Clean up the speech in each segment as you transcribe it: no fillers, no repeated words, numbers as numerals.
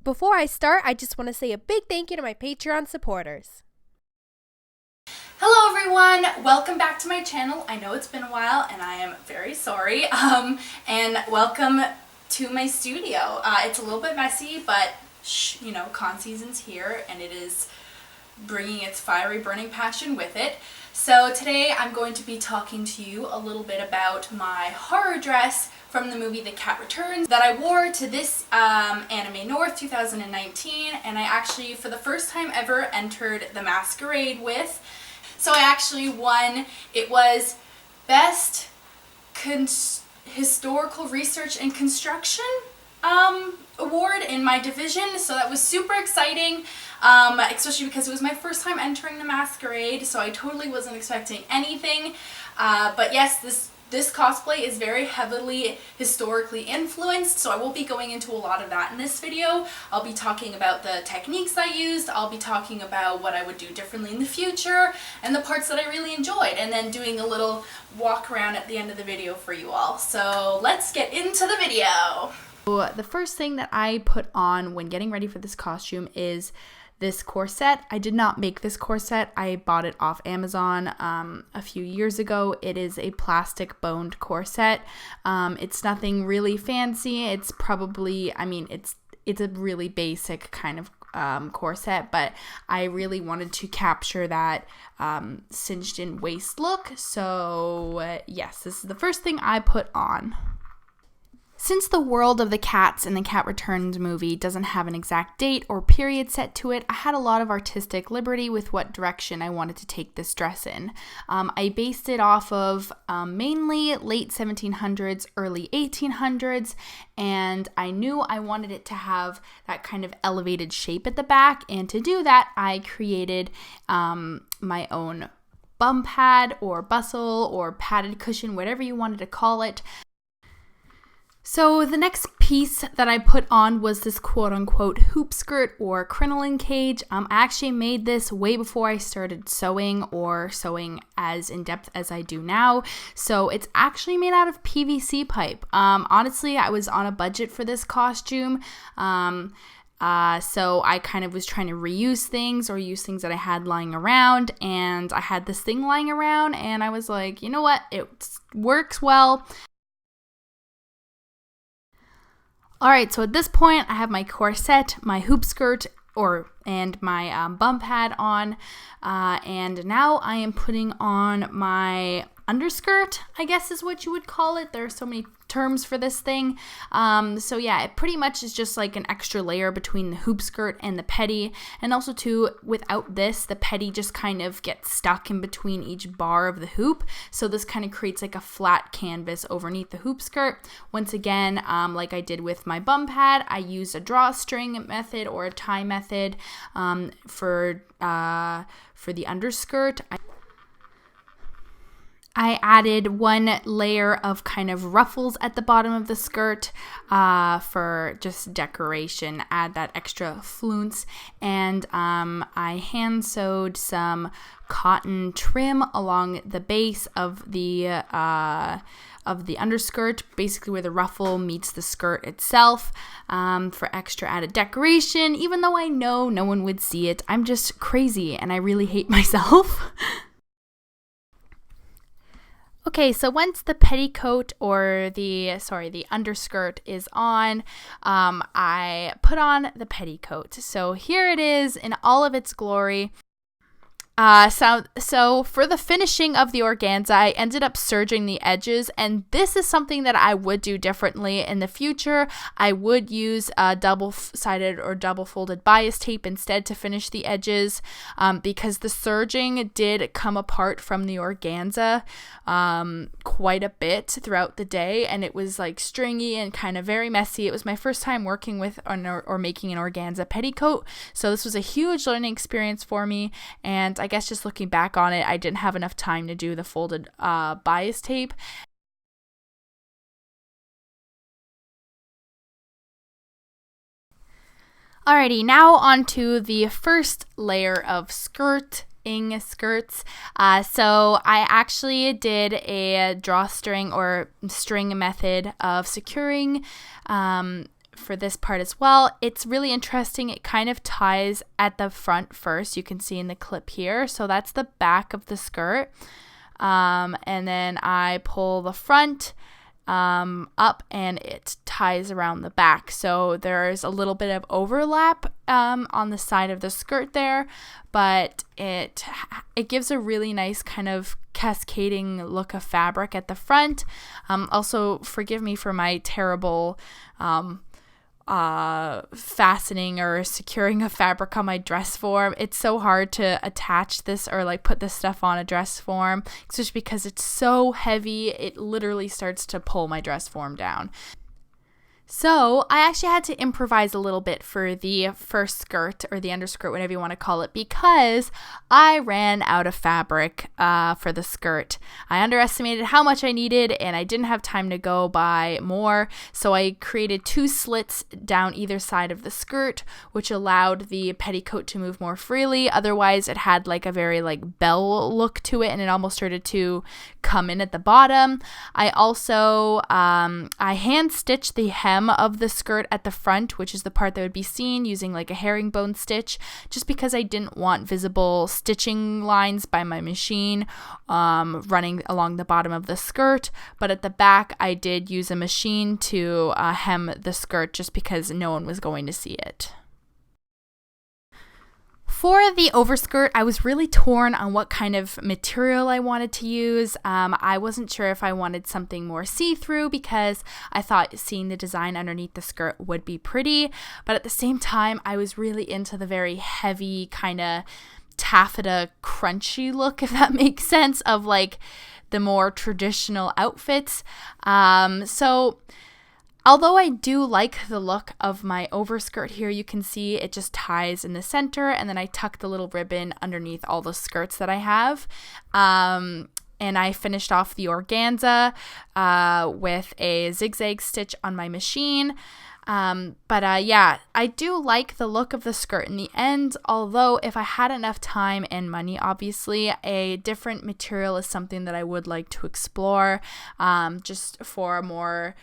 Before I start, I just want to say a big thank you to my Patreon supporters. Hello everyone, welcome back to my channel. I know it's been a while and I am very sorry. And welcome to my studio. It's a little bit messy, but you know, con season's here and it is bringing its fiery burning passion with it. So today I'm going to be talking to you a little bit about my horror dress from the movie The Cat Returns that I wore to this Anime North 2019, and I actually for the first time ever entered the masquerade with. So I actually won. It was Best Historical Research and Construction award in my division, so that was super exciting, especially because it was my first time entering the masquerade, so I totally wasn't expecting anything. But yes, this cosplay is very heavily historically influenced, so I will be going into a lot of that in this video. I'll be talking about the techniques I used, I'll be talking about what I would do differently in the future, and the parts that I really enjoyed, and then doing a little walk around at the end of the video for you all. So let's get into the video. So the first thing that I put on when getting ready for this costume is this corset. I did not make this corset. I bought it off Amazon a few years ago. It is a plastic boned corset. It's nothing really fancy. It's probably, I mean, it's a really basic kind of corset, but I really wanted to capture that cinched in waist look. So yes, this is the first thing I put on. Since the world of the cats in the Cat Returns movie doesn't have an exact date or period set to it, I had a lot of artistic liberty with what direction I wanted to take this dress in. I based it off of mainly late 1700s, early 1800s, and I knew I wanted it to have that kind of elevated shape at the back, and to do that, I created my own bum pad or bustle or padded cushion, whatever you wanted to call it. So the next piece that I put on was this quote-unquote hoop skirt or crinoline cage. I actually made this way before I started sewing or sewing as in-depth as I do now. So it's actually made out of PVC pipe. Honestly, I was on a budget for this costume. So I kind of was trying to reuse things or use things that I had lying around, and I had this thing lying around and I was like, you know what, it works well. Alright, so at this point I have my corset, my hoop skirt, and my bum pad on, and now I am putting on my underskirt, I guess is what you would call it. There are so many terms for this thing. So yeah, it pretty much is just like an extra layer between the hoop skirt and the petty, and also too, without this, the petty just kind of gets stuck in between each bar of the hoop, so this kind of creates like a flat canvas underneath the hoop skirt. Once again, like I did with my bum pad, I used a drawstring method or a tie method for the underskirt. I added one layer of kind of ruffles at the bottom of the skirt for just decoration, add that extra flounce, and I hand sewed some cotton trim along the base of the underskirt, basically where the ruffle meets the skirt itself, for extra added decoration, even though I know no one would see it. I'm just crazy and I really hate myself. Okay, so once the petticoat or the underskirt is on, I put on the petticoat. So here it is in all of its glory. So for the finishing of the organza, I ended up serging the edges, and this is something that I would do differently in the future. I would use double-sided or double-folded bias tape instead to finish the edges, because the serging did come apart from the organza quite a bit throughout the day, and it was like stringy and kind of very messy. It was my first time working with or making an organza petticoat, so this was a huge learning experience for me, and I guess just looking back on it, I didn't have enough time to do the folded bias tape. Alrighty, now on to the first layer of skirts. So I actually did a drawstring or string method of securing for this part as well. It's really interesting. It kind of ties at the front first. You can see in the clip here. So that's the back of the skirt. And then I pull the front up and it ties around the back. So there's a little bit of overlap on the side of the skirt there, but it gives a really nice kind of cascading look of fabric at the front. Also, forgive me for my terrible fastening or securing a fabric on my dress form. It's so hard to attach this or like put this stuff on a dress form, especially because it's so heavy. It literally starts to pull my dress form down. So I actually had to improvise a little bit for the first skirt, or the underskirt, whatever you want to call it, because I ran out of fabric for the skirt. I underestimated how much I needed, and I didn't have time to go buy more. So I created 2 slits down either side of the skirt, which allowed the petticoat to move more freely. Otherwise, it had like a very like bell look to it, and it almost started to come in at the bottom. I also I hand stitched the hem of the skirt at the front, which is the part that would be seen, using like a herringbone stitch, just because I didn't want visible stitching lines by my machine running along the bottom of the skirt. But at the back, I did use a machine to hem the skirt, just because no one was going to see it. For the overskirt, I was really torn on what kind of material I wanted to use. I wasn't sure if I wanted something more see-through, because I thought seeing the design underneath the skirt would be pretty. But at the same time, I was really into the very heavy kind of taffeta crunchy look, if that makes sense, of like the more traditional outfits. So although I do like the look of my overskirt here, you can see it just ties in the center, and then I tuck the little ribbon underneath all the skirts that I have. And I finished off the organza with a zigzag stitch on my machine. Yeah, I do like the look of the skirt in the end, although if I had enough time and money, obviously, a different material is something that I would like to explore, just for a more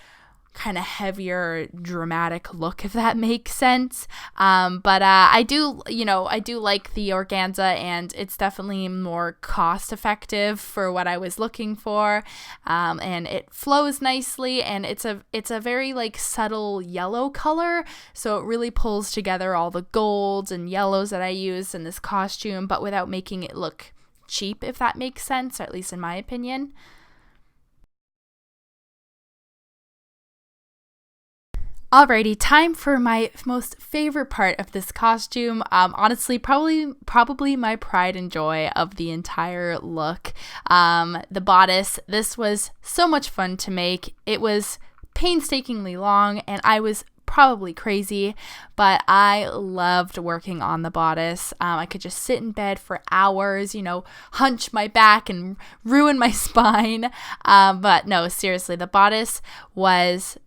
kind of heavier, dramatic look, if that makes sense. I do like the organza, and it's definitely more cost effective for what I was looking for. And it flows nicely, and it's a very like subtle yellow color, so it really pulls together all the golds and yellows that I use in this costume, but without making it look cheap, if that makes sense, or at least in my opinion. Alrighty, time for my most favorite part of this costume. Honestly, probably my pride and joy of the entire look. The bodice. This was so much fun to make. It was painstakingly long, and I was probably crazy, but I loved working on the bodice. I could just sit in bed for hours, hunch my back and ruin my spine. But no, seriously, the bodice was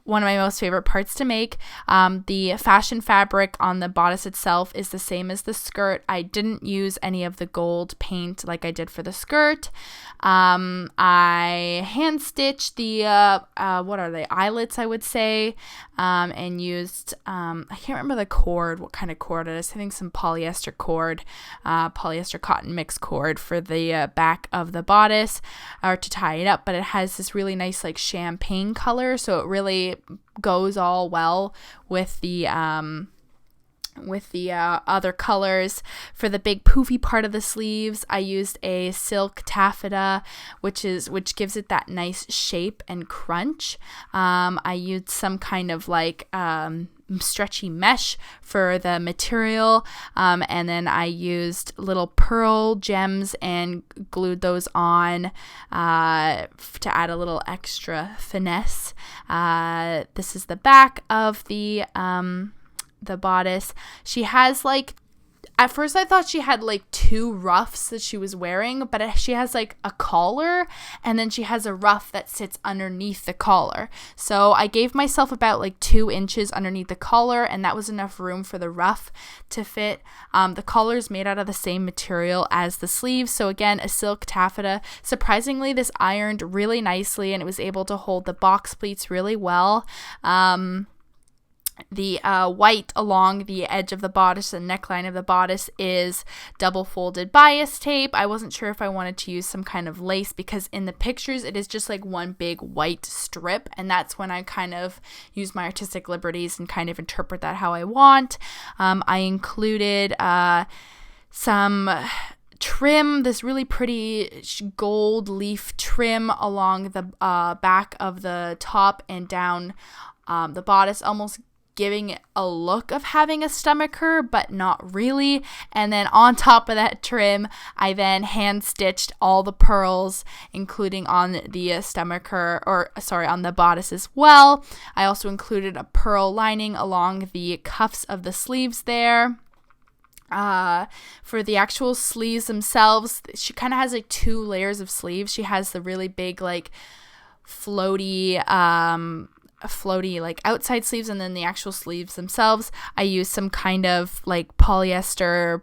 one of my most favorite parts to make. The fashion fabric on the bodice itself is the same as the skirt. I didn't use any of the gold paint like I did for the skirt. I hand stitched the what are they, eyelets, I would say, and used I can't remember the cord, what kind of cord it is. I think some polyester cord, polyester cotton mix cord for the back of the bodice, or to tie it up. But it has this really nice like champagne color, so it really goes all well with the other colors. For the big poofy part of the sleeves, I used a silk taffeta, which gives it that nice shape and crunch. I used some kind of like stretchy mesh for the material, and then I used little pearl gems and glued those on to add a little extra finesse. This is the back of the bodice. She has like, at first I thought she had like 2 ruffs that she was wearing, but she has like a collar, and then she has a ruff that sits underneath the collar. So I gave myself about like 2 inches underneath the collar, and that was enough room for the ruff to fit. The collar is made out of the same material as the sleeves, so again, a silk taffeta. Surprisingly, this ironed really nicely, and it was able to hold the box pleats really well. The white along the edge of the bodice and neckline of the bodice is double folded bias tape. I wasn't sure if I wanted to use some kind of lace because in the pictures it is just like one big white strip, and that's when I kind of use my artistic liberties and kind of interpret that how I want. I included some trim, this really pretty gold leaf trim along the back of the top and down the bodice, almost giving it a look of having a stomacher, but not really. And then on top of that trim, I then hand stitched all the pearls, including on the stomacher, on the bodice as well. I also included a pearl lining along the cuffs of the sleeves there. For the actual sleeves themselves, she kind of has like 2 layers of sleeves. She has the really big like floaty like outside sleeves, and then the actual sleeves themselves I use some kind of like polyester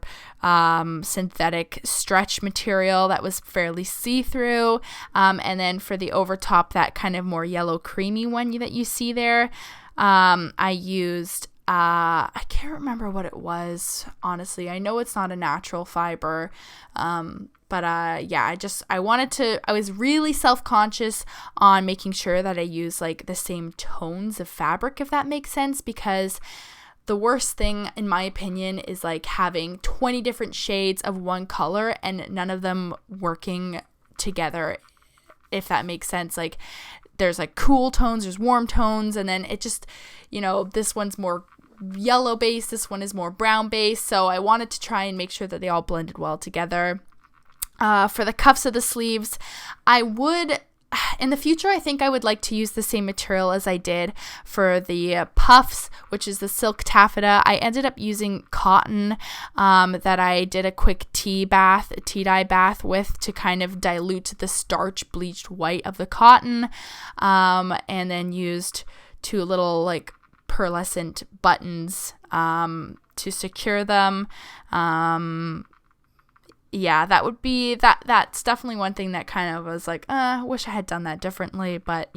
synthetic stretch material that was fairly see-through, and then for the overtop, that kind of more yellow creamy one that you see there, I used I can't remember what it was, honestly. I know it's not a natural fiber, but yeah, I was really self-conscious on making sure that I use like the same tones of fabric, if that makes sense, because the worst thing, in my opinion, is like having 20 different shades of one color and none of them working together, if that makes sense. Like, there's like cool tones, there's warm tones, and then it just, this one's more yellow based, this one is more brown based, so I wanted to try and make sure that they all blended well together. For the cuffs of the sleeves, in the future, I think I would like to use the same material as I did for the puffs, which is the silk taffeta. I ended up using cotton that I did a quick tea dye bath with to kind of dilute the starch bleached white of the cotton, and then used 2 little like pearlescent buttons to secure them. Yeah, that's definitely one thing that kind of was like, wish I had done that differently, but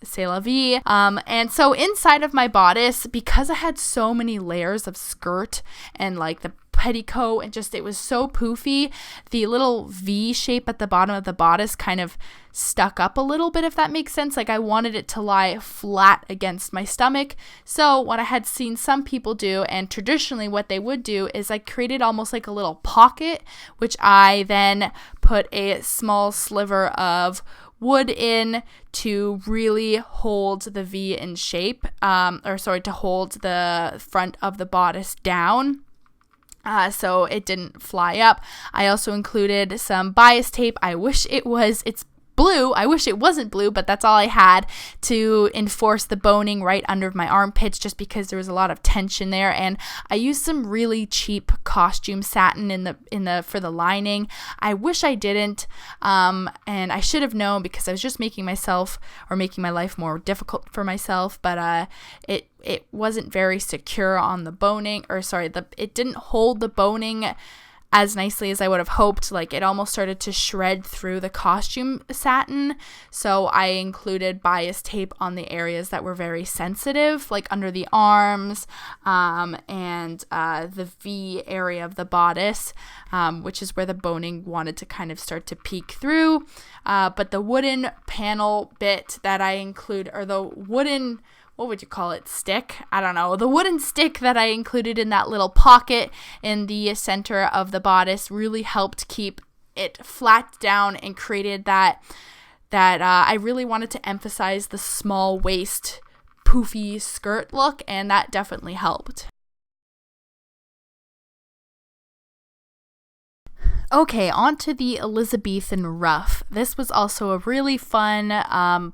c'est la vie. And so inside of my bodice, because I had so many layers of skirt and like the petticoat, and just, it was so poofy, the little V shape at the bottom of the bodice kind of stuck up a little bit, if that makes sense. Like, I wanted it to lie flat against my stomach. So what I had seen some people do, and traditionally what they would do, is I created almost like a little pocket, which I then put a small sliver of wood in to really hold the V in shape, to hold the front of the bodice down. So it didn't fly up. I also included some bias tape. It's blue. I wish it wasn't blue, but that's all I had to enforce the boning right under my armpits, just because there was a lot of tension there. And I used some really cheap costume satin for the lining. I wish I didn't, and I should have known, because I was just making my life more difficult for myself. But it wasn't very secure on the boning, it didn't hold the boning as nicely as I would have hoped. Like, it almost started to shred through the costume satin. So I included bias tape on the areas that were very sensitive, like under the arms, and the V area of the bodice, which is where the boning wanted to kind of start to peek through. But the wooden panel bit that I include, or the wooden, what would you call it? Stick? I don't know. The wooden stick that I included in that little pocket in the center of the bodice really helped keep it flat down and created that I really wanted to emphasize the small waist poofy skirt look, and that definitely helped. Okay, on to the Elizabethan ruff. This was also a really fun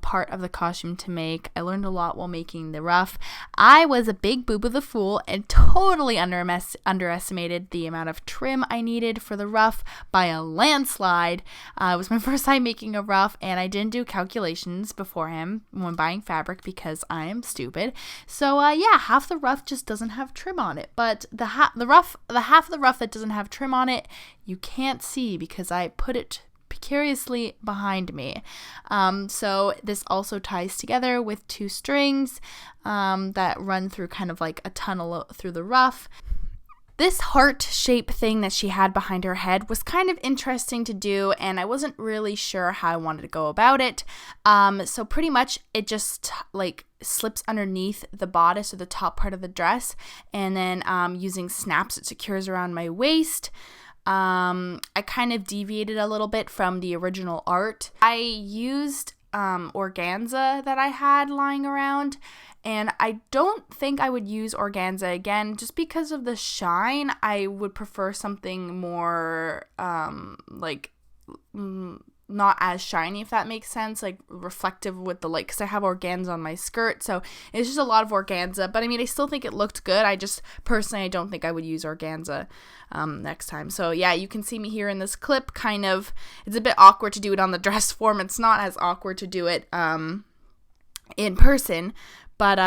part of the costume to make. I learned a lot while making the ruff. I was a big boob of the fool and totally underestimated the amount of trim I needed for the ruff by a landslide. It was my first time making a ruff, and I didn't do calculations beforehand when buying fabric because I am stupid. So half the ruff just doesn't have trim on it, but the half of the ruff that doesn't have trim on it, you can't see because I put it curiously behind me. So this also ties together with 2 strings that run through kind of like a tunnel through the ruff. This heart shape thing that she had behind her head was kind of interesting to do, and I wasn't really sure how I wanted to go about it. So pretty much it just like slips underneath the bodice or the top part of the dress, and then using snaps it secures around my waist. I kind of deviated a little bit from the original art. I used organza that I had lying around, and I don't think I would use organza again just because of the shine. I would prefer something more not as shiny, if that makes sense, like reflective with the light, because I have organza on my skirt, so it's just a lot of organza. But I mean, I still think it looked good. I just personally, I don't think I would use organza next time. So yeah, you can see me here in this clip. Kind of, it's a bit awkward to do it on the dress form. It's not as awkward to do it in person, but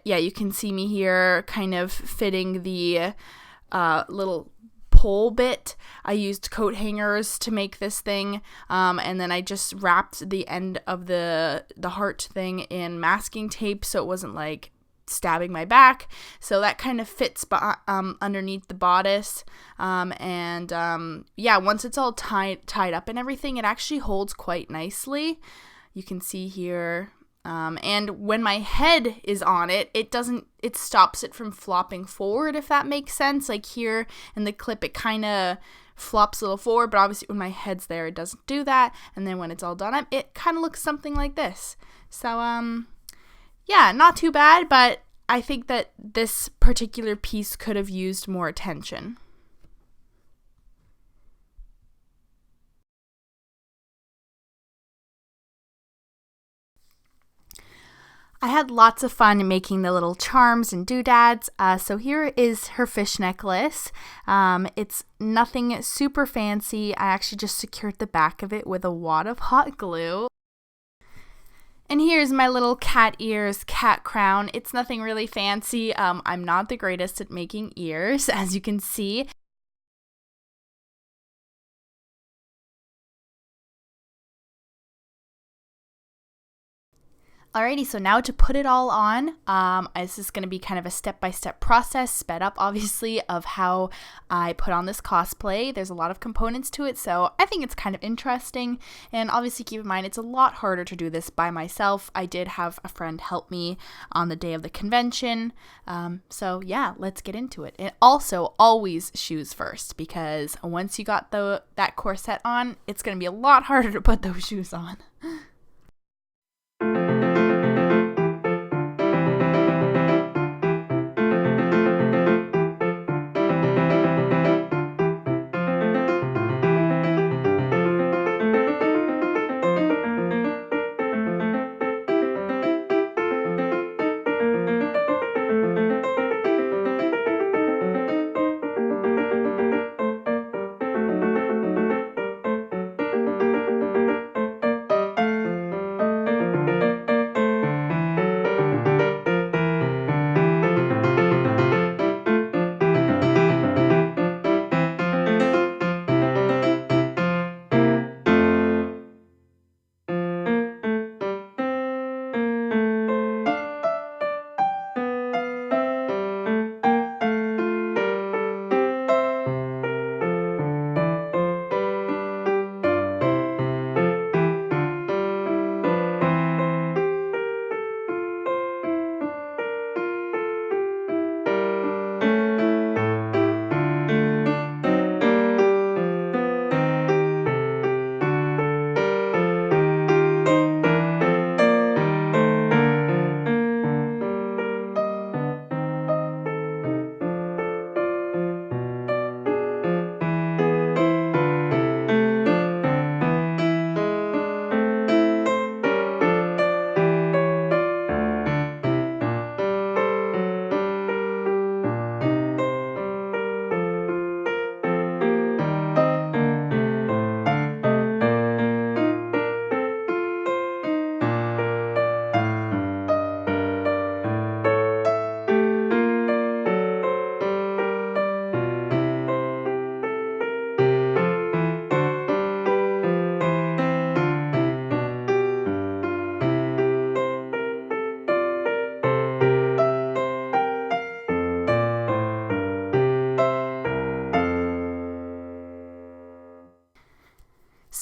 yeah, you can see me here kind of fitting the little pole bit. I used coat hangers to make this thing, and then I just wrapped the end of the heart thing in masking tape so it wasn't like stabbing my back. So that kind of fits underneath the bodice, and yeah, once it's all tied up and everything, it actually holds quite nicely. You can see here. And when my head is on it, it stops it from flopping forward, if that makes sense. Like here in the clip, it kind of flops a little forward, but obviously when my head's there, it doesn't do that. And then when it's all done up, it kind of looks something like this. So, yeah, not too bad, but I think that this particular piece could have used more attention. I had lots of fun making the little charms and doodads. So here is her fish necklace. It's nothing super fancy. I actually just secured the back of it with a wad of hot glue. And here's my little cat ears, cat crown. It's nothing really fancy. I'm not the greatest at making ears, as you can see. Alrighty, so now to put it all on, this is going to be kind of a step-by-step process, sped up obviously, of how I put on this cosplay. There's a lot of components to it, so I think it's kind of interesting, and obviously keep in mind it's a lot harder to do this by myself. I did have a friend help me on the day of the convention, so yeah, let's get into it. And also, always shoes first, because once you got that corset on, it's going to be a lot harder to put those shoes on.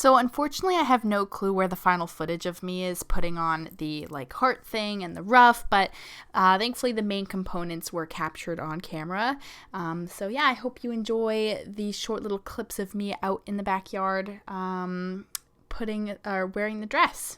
So unfortunately, I have no clue where the final footage of me is putting on the like heart thing and the ruff, but thankfully the main components were captured on camera. So yeah, I hope you enjoy these short little clips of me out in the backyard wearing the dress.